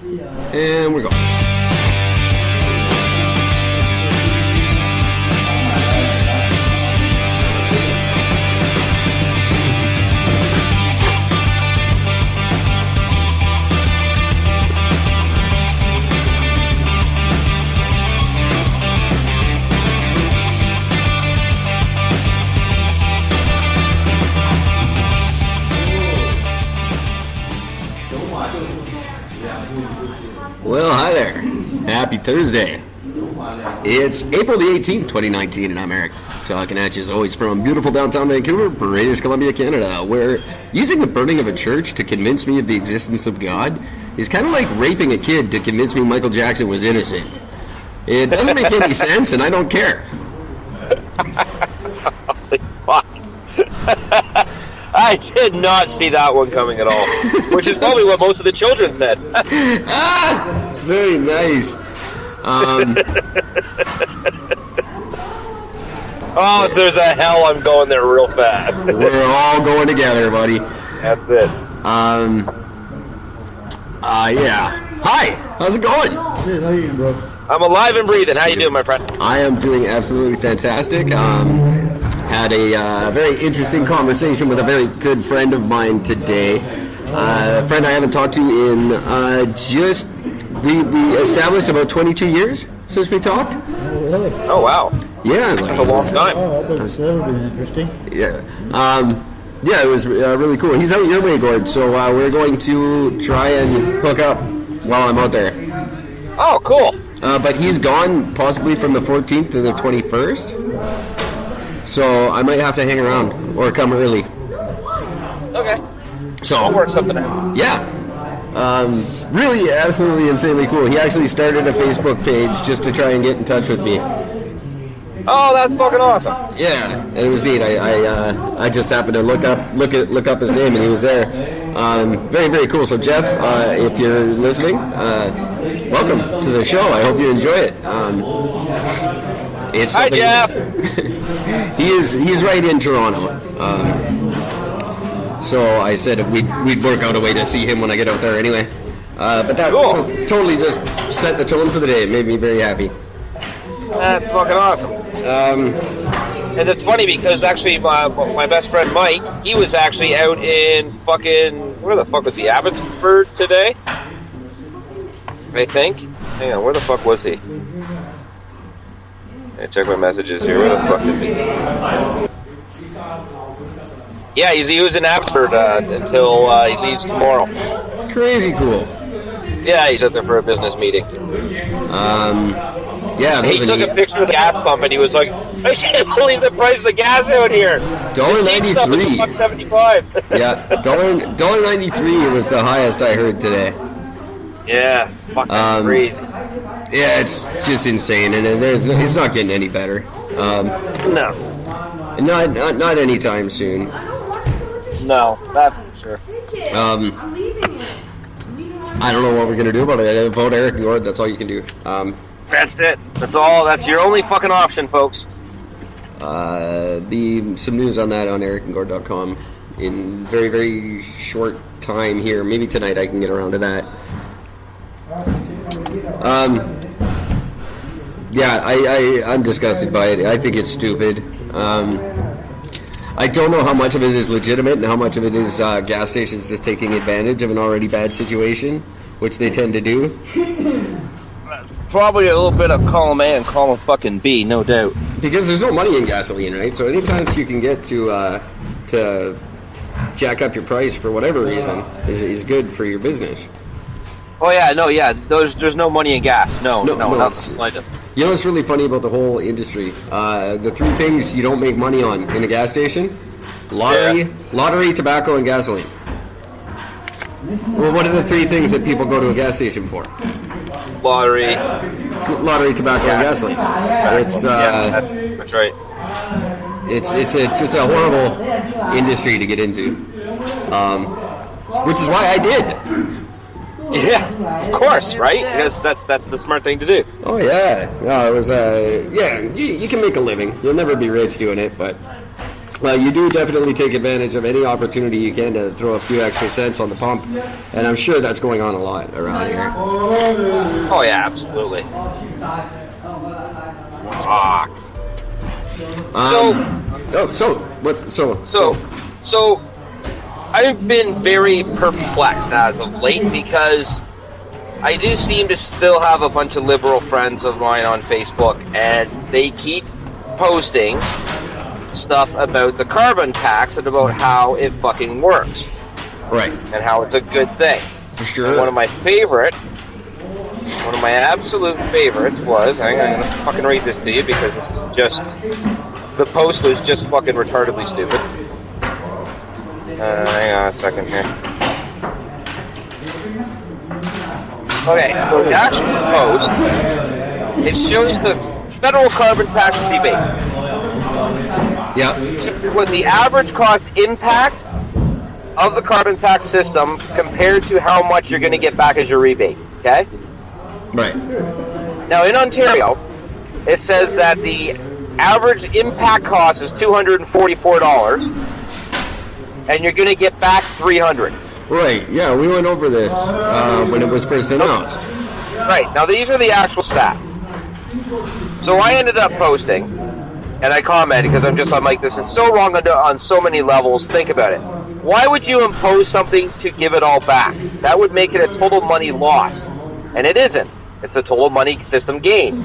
And we're going. Well, hi there. Happy Thursday. It's April the 18th, 2019, and I'm Eric, talking at you as always from beautiful downtown Vancouver, British Columbia, Canada, where using the burning of a church to convince me of the existence of God is kind of like raping a kid to convince me Michael Jackson was innocent. It doesn't make any sense, and I don't care. Holy fuck. I did not see that one coming at all, which is probably what most of the children said. Very nice. Oh, if there's a hell, I'm going there real fast. We're all going together, buddy. That's it. Yeah. Hi, how's it going? Good, how you doing, bro? I'm alive and breathing. How you doing, my friend? I am doing absolutely fantastic. Had a very interesting conversation with a very good friend of mine today. A friend I haven't talked to in we established about 22 years since we talked. Oh, really? Oh, wow. Yeah. That's a long time. Oh, that would have been interesting. Yeah. Yeah, it was really cool. He's out your way, Gord, so we're going to try and hook up while I'm out there. Oh, cool. But he's gone possibly from the 14th to the 21st. So I might have to hang around or come early. Okay. So I'll work something out. Yeah. Really absolutely insanely cool. He actually started a Facebook page just to try and get in touch with me. Oh, that's fucking awesome. Yeah, and it was neat. I just happened to look up his name, and he was there. Very, very cool. So Jeff, if you're listening, welcome to the show. I hope you enjoy it. Hi, Jeff. He's right in Toronto. So I said we'd work out a way to see him when I get out there anyway. But that cool. Totally just set the tone for the day. It made me very happy. That's fucking awesome. And it's funny because actually my best friend Mike, he was actually out in fucking, where the fuck was he? Abbotsford today? I think. Hang on, where the fuck was he? Let me check my messages here. Where the fuck is he? Yeah, he was in Abbotsford until he leaves tomorrow. Crazy cool. Yeah, he's out there for a business meeting. Yeah, he took a picture of the gas pump and he was like, I can't believe the price of gas out here. $1.93. $1.75. Yeah, $1.93 was the highest I heard today. Yeah, fuck, that's crazy. Yeah, it's just insane, and it's not getting any better. No. Not anytime soon. No, that's for sure. I don't know what we're gonna do about it. Vote Eric Gord. That's all you can do. That's it. That's all. That's your only fucking option, folks. Some news on that on ericandgord.com in very, very short time here. Maybe tonight I can get around to that. Yeah, I'm disgusted by it. I think it's stupid. I don't know how much of it is legitimate and how much of it is gas stations just taking advantage of an already bad situation, which they tend to do. Probably a little bit of column A and column fucking B, no doubt. Because there's no money in gasoline, right? So anytime you can get to jack up your price for whatever reason is good for your business. Oh yeah, no, yeah. There's no money in gas. No, not the slightest. You know what's really funny about the whole industry? The three things you don't make money on in a gas station: lottery, tobacco, and gasoline. Well, what are the three things that people go to a gas station for? Lottery, tobacco, and gasoline. It's that's right. It's just a horrible industry to get into, which is why I did. Yeah, of course, right? Because that's the smart thing to do. Oh yeah, no, it was you can make a living. You'll never be rich doing it, but Well, you do definitely take advantage of any opportunity you can to throw a few extra cents on the pump, and I'm sure that's going on a lot around here. Oh yeah, absolutely. Fuck. So I've been very perplexed as of late because I do seem to still have a bunch of liberal friends of mine on Facebook, and they keep posting stuff about the carbon tax and about how it fucking works. Right. And how it's a good thing. For sure. And one of my absolute favorites was, I'm going to fucking read this to you because this is just, the post was just fucking retardedly stupid. Hang on a second here. Okay, so the actual post, it shows the federal carbon tax rebate. Yeah. With the average cost impact of the carbon tax system compared to how much you're going to get back as your rebate. Okay? Right. Now, in Ontario, it says that the average impact cost is $244, and you're going to get back $300. Right. Yeah, we went over this when it was first announced. Right. Now, these are the actual stats. So I ended up posting, and I commented because I'm like, this is so wrong on so many levels. Think about it. Why would you impose something to give it all back? That would make it a total money loss. And it isn't. It's a total money system gain.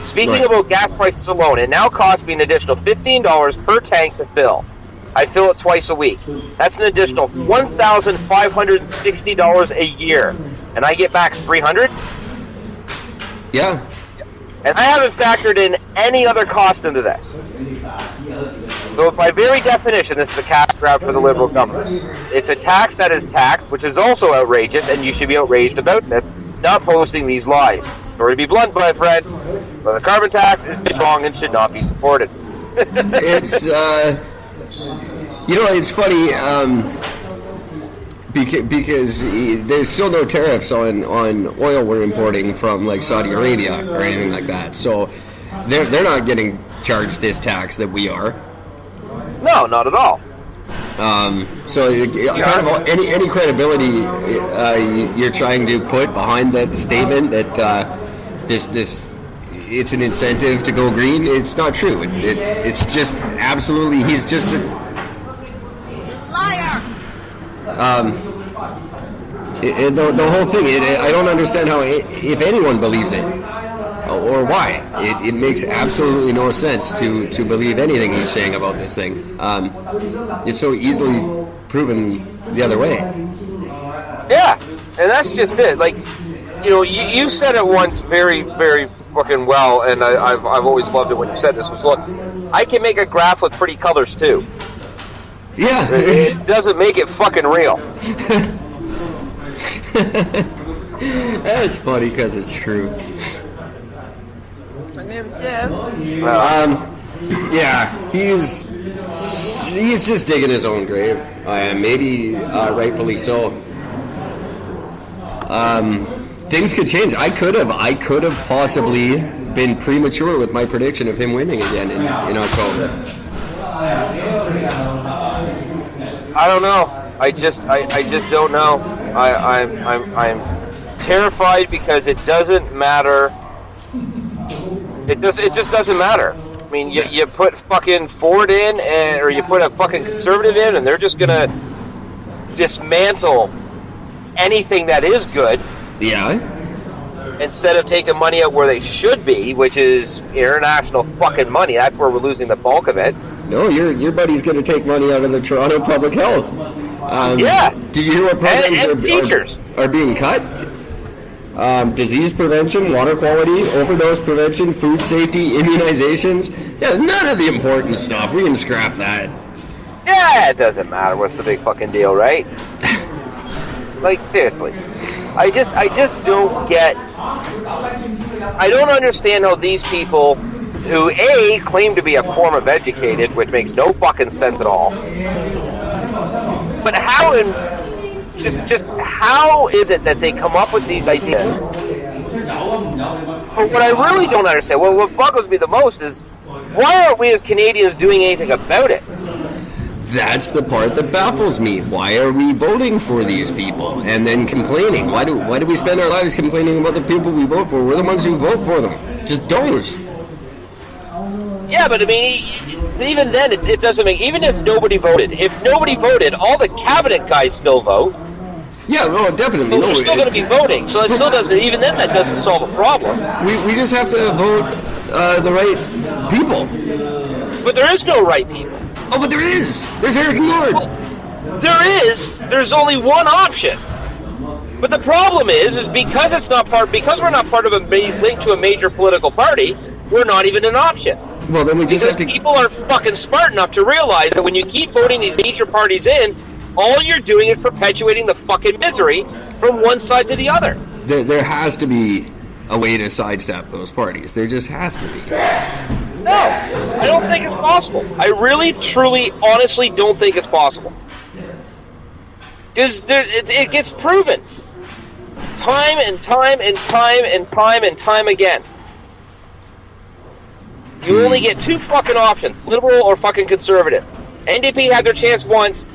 Speaking about gas prices alone, it now costs me an additional $15 per tank to fill. I fill it twice a week. That's an additional $1,560 a year. And I get back $300? Yeah. And I haven't factored in any other cost into this. So by very definition, this is a cash grab for the Liberal government. It's a tax that is taxed, which is also outrageous, and you should be outraged about this, not posting these lies. Sorry to be blunt, my friend, but the carbon tax is wrong and should not be supported. It's, it's funny, because there's still no tariffs on oil we're importing from like Saudi Arabia or anything like that. So they're not getting charged this tax that we are. No, not at all. Kind of any credibility you're trying to put behind that statement that this it's an incentive to go green, it's not true. It's just absolutely, he's just a liar. The whole thing, I don't understand how, if anyone believes it, or why. It makes absolutely no sense to believe anything he's saying about this thing. It's so easily proven the other way. Yeah, and that's just it. Like, you said it once very, very fucking well, and I've always loved it when you said this. Was, look, I can make a graph with pretty colors too. Yeah. It doesn't make it fucking real. That's funny because it's true. Yeah, he's just digging his own grave. Maybe rightfully so. Things could change. I could have possibly been premature with my prediction of him winning again in October. I don't know. I just don't know. I'm terrified because it doesn't matter. It just doesn't matter. I mean, you put fucking Ford in, or you put a fucking conservative in, and they're just gonna dismantle anything that is good. Yeah. Instead of taking money out where they should be, which is international fucking money. That's where we're losing the bulk of it. No, your buddy's going to take money out of the Toronto Public Health. Yeah. Did you hear what programs and teachers are being cut? Disease prevention, water quality, overdose prevention, food safety, immunizations. Yeah, none of the important stuff. We can scrap that. Yeah, it doesn't matter. What's the big fucking deal, right? Like, seriously. I just don't get... I don't understand how these people who, A, claim to be a form of educated, which makes no fucking sense at all. But how just how is it that they come up with these ideas? But what I really don't understand, what boggles me the most is, why aren't we as Canadians doing anything about it? That's the part that baffles me. Why are we voting for these people and then complaining? Why do we spend our lives complaining about the people we vote for? We're the ones who vote for them. Just don't. Yeah, but I mean, even then, it doesn't make. Even if nobody voted, all the cabinet guys still vote. Yeah, no, definitely. So they're still going to be voting. So it still doesn't. Even then, that doesn't solve a problem. We just have to vote the right people. But there is no right people. Oh, but there is. There's Eric and Gord. There's only one option. But the problem is because we're not part of linked to a major political party, we're not even an option. Well, then we just because have to. People are fucking smart enough to realize that when you keep voting these major parties in, all you're doing is perpetuating the fucking misery from one side to the other. There has to be a way to sidestep those parties. There just has to be. No, I don't think it's possible. I really, truly, honestly don't think it's possible. Because it gets proven. Time and time and time and time and time again. You only get two fucking options, liberal or fucking conservative. NDP had their chance once,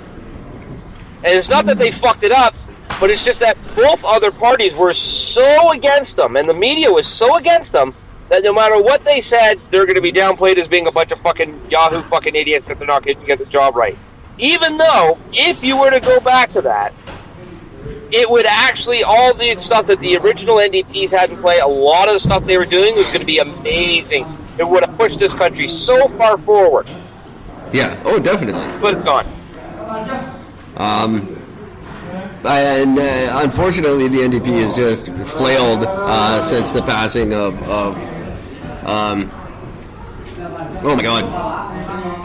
and it's not that they fucked it up, but it's just that both other parties were so against them, and the media was so against them, that no matter what they said, they're going to be downplayed as being a bunch of fucking Yahoo fucking idiots that they're not going to get the job right. Even though, if you were to go back to that, it would actually, all the stuff that the original NDPs had in play, a lot of the stuff they were doing was going to be amazing. It would have pushed this country so far forward. Yeah, oh, definitely. But it's gone. And unfortunately, the NDP has just flailed since the passing of oh my God,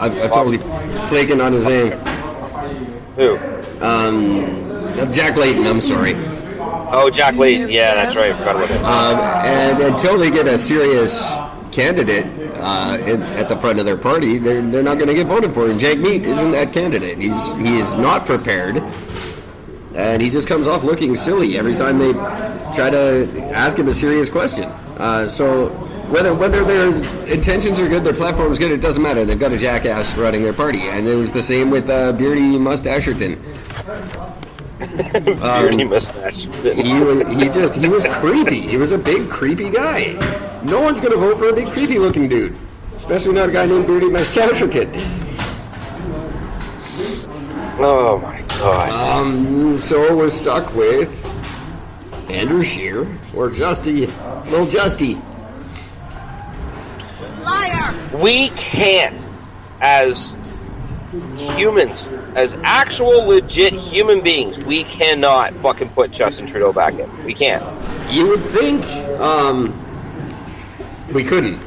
I'm totally flaking on his name. Who? Jack Layton. I'm sorry. Oh, Jack Layton. Yeah, that's right. I forgot about him. And until they get a serious candidate at the front of their party, they're not going to get voted for. And Jack Meat isn't that candidate. He is not prepared, and he just comes off looking silly every time they try to ask him a serious question. So whether their intentions are good, their platform is good, it doesn't matter. They've got a jackass running their party, and it was the same with Beardy Mustasherton. Beardy Mustache. He was creepy. He was a big creepy guy. No one's gonna vote for a big creepy looking dude, especially not a guy named Beardy Mustasherton. Oh my God. So we're stuck with Andrew Scheer or little Justy. Liar. We can't, as humans, as actual legit human beings, we cannot fucking put Justin Trudeau back in. We can't. You would think we couldn't,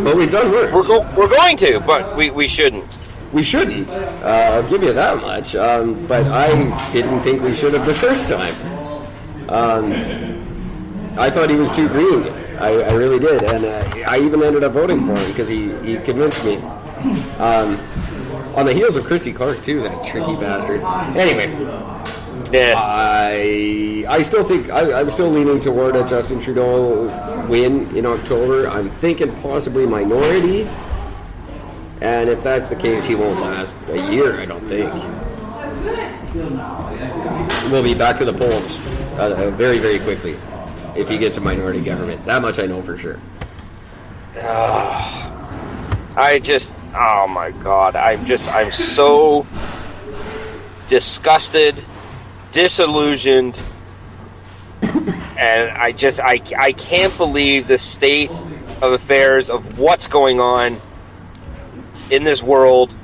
but we've done worse. We're going to, but we shouldn't. We shouldn't. I'll give you that much. But I didn't think we should have the first time. I thought he was too green. I really did, and I even ended up voting for him because he convinced me. On the heels of Christy Clark too, that tricky bastard. Anyway, yes. I still think I'm still leaning toward a Justin Trudeau win in October. I'm thinking possibly minority, and if that's the case, he won't last a year. I don't think. We'll be back to the polls very, very quickly if he gets a minority government. That much I know for sure. Oh my God, I'm so disgusted, disillusioned, and I can't believe the state of affairs of what's going on in this world.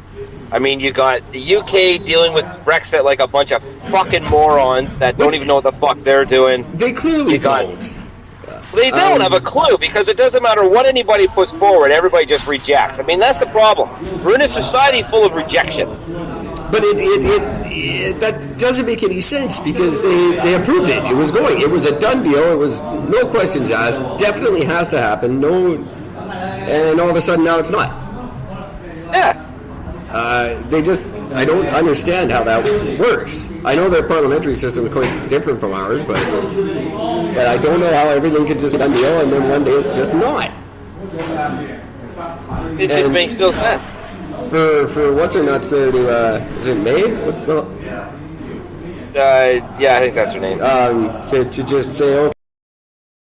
I mean, you got the UK dealing with Brexit like a bunch of fucking morons that don't even know what the fuck they're doing. They clearly don't. They don't have a clue, because it doesn't matter what anybody puts forward, everybody just rejects. I mean, that's the problem. We're in a society full of rejection. But it that doesn't make any sense, because they approved it. It was going. It was a done deal. It was no questions asked. Definitely has to happen. No, and all of a sudden now it's not. Yeah. I don't understand how that works. I know their parliamentary system is quite different from ours, but I don't know how everything could just be done deal and then one day it's just not. It just makes no sense. for what's her nuts there to is it May? Yeah, I think that's her name. To just say, okay.